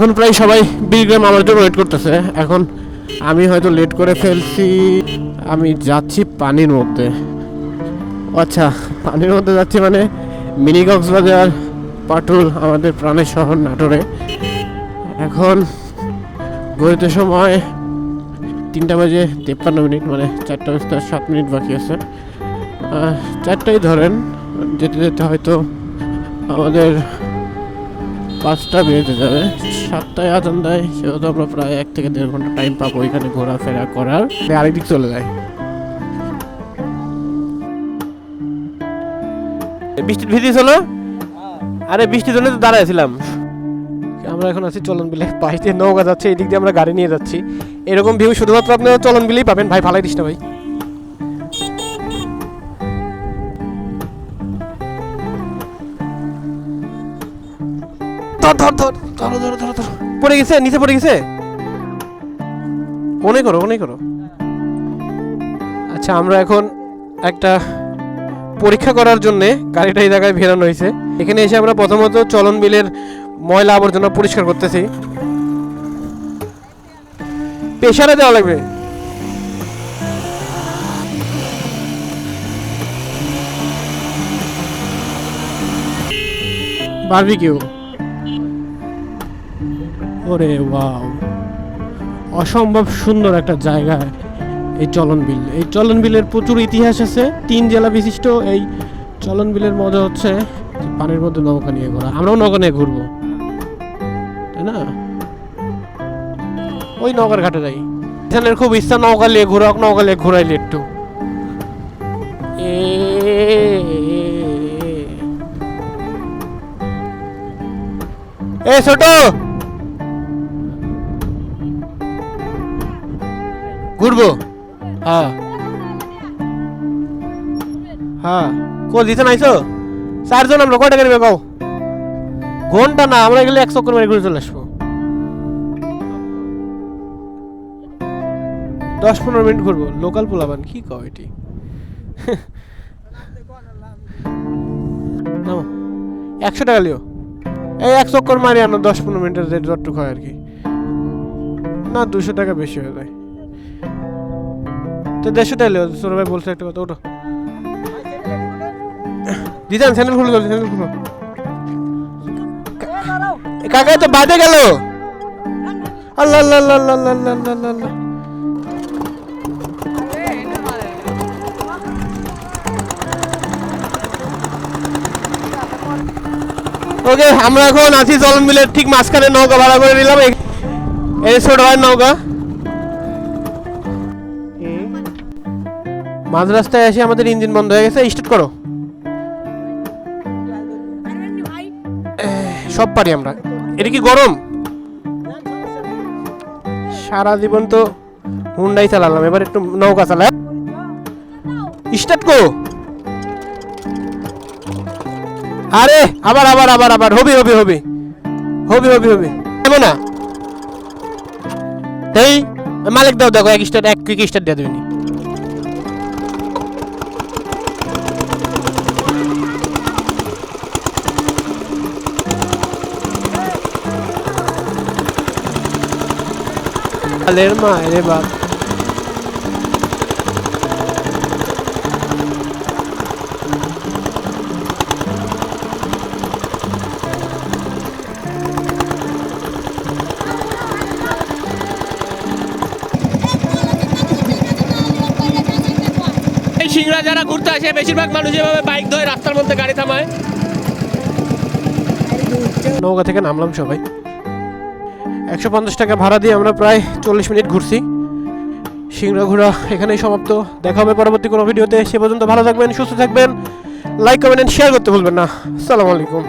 এখন প্রায় সবাই বিলগ্রাম আমার জন্য ওয়েট করতেছে। এখন আমি হয়তো লেট করে ফেলছি, আমি যাচ্ছি পানির মধ্যে। আচ্ছা, পানির মধ্যে যাচ্ছি মানে মিনি কক্সবাজার পাটুল আমাদের প্রাণের শহর নাটোরে। এখন ঘড়িতে সময় 3:53, মানে 4:07 বাকি আছে। 4টাই ধরেন, যেতে যেতে হয়তো আমাদের 5টা বেজে যাবে। 7টায় আজান দেয়, সেহেতু আমরা প্রায় 1 থেকে 1.5 ঘন্টা টাইম পাবো এখানে ঘোরাফেরা করার। আরেকদিক চলে যায়। বৃষ্টির ভিজি ছিল, আরে বৃষ্টির জন্য তো দাঁড়াইছিলাম। আমরা এখন আছি চলন বিলে, পাইতে নৌকা যাচ্ছে, এই দিক দিয়ে আমরা গাড়ি নিয়ে যাচ্ছি। এরকম ভিউ শুধুমাত্র আপনারা চলন বিলেই পাবেন। ভাই ফালাই দিস না ভাই। ধর ধর ধর ধর ধর ধর ধর, পড়ে গেছে, নিচে পড়ে গেছে। মনে করো মনে করো। আচ্ছা, আমরা এখন একটা পরীক্ষা করার জন্য গাড়িটা এই জায়গায় ভেরানো হয়েছে। এখানে এসে আমরা প্রথমত চলন বিলের ময়লা আবর্জনা পরিষ্কার করতেছি। প্রেসারে দেওয়া লাগবে। বারবিকিউ, ওরে ওয়াও, অসম্ভব সুন্দর একটা জায়গা এই চলন বিল। এই চলন বিলের প্রচুর ইতিহাস আছে। 3 জেলা বিশিষ্ট এই চলন বিলের মজা হচ্ছে পানির মধ্যে নৌকা নিয়ে ঘোরা। আমরাও নৌকা নিয়ে ঘুরবো, তাই না? ওই নৌকার ঘাটে যাই। এখানের খুব ইচ্ছা নৌকা নিয়ে ঘোরাক, নৌকা নিয়ে ঘোরাইলে একটু। এ ছোট, ঘুরবো। হ্যাঁ হ্যাঁ, কো দিতে নাইছো? 4 জন আমরা। কয় টাকা নেবে কও? ঘন্টা না, আমরা গেলে 1 চক্কর মেরে ঘুরে চলে আসবো। 10-15 মিনিট ঘুরবো। লোকাল পোলাবান কি কও এটি? 100 টাকা লিও। এই 1 চক্কর মারি আনো, 10-15 মিনিটের যে যতটুকু হয় আর কি। না, 200 টাকা বেশি হয়ে যায়। তো 150 টাকা লিও। সৌর ভাই বলছে একটা কথা, ওটা দিদান চ্যানেল খুলে গেল, চ্যানেল খুলো। কাকা তো বাদে গেল। আল্লাহ আল্লাহ আল্লাহ আল্লাহ আল্লাহ আল্লাহ আল্লাহ। ওকে, আমরা এখন আছি চলন বিলের ঠিক মাঝখানে। নৌকা ভাড়া করে নিলাম, এই ছোট ভাই নৌকা। মাঝ রাস্তায় এসে আমাদের ইঞ্জিন বন্ধ হয়ে গেছে। স্টার্ট করো। সব পারি আমরা। এটা কি গরম? সারা জীবন তো হুন্ডাই চালালাম, এবার একটু নৌকা চালা। স্টার্ট করো। আরে আবার আবার আবার আবার হবি হবি হবি হবি হবি হবি দেবো না। এই মালিক দাও, দেখো এক কুইক স্টার্ট দিয়ে দেবেনি। আলের মা রে বাপ। সিংড়া যারা ঘুরতে আসে, বেশিরভাগ মানুষ এভাবে বাইক ধরে রাস্তার মধ্যে গাড়ি থামায়। নৌকা থেকে নামলাম সবাই। 150 টাকা ভাড়া দিয়ে আমরা প্রায় 40 মিনিট ঘুরছি। সিংড়া ঘোরা এখানেই সমাপ্ত। দেখা হবে পরবর্তী কোনো ভিডিওতে। সে পর্যন্ত ভালো থাকবেন, সুস্থ থাকবেন। লাইক, কমেন্ট, শেয়ার করতে ভুলবেন না। আসসালামু আলাইকুম।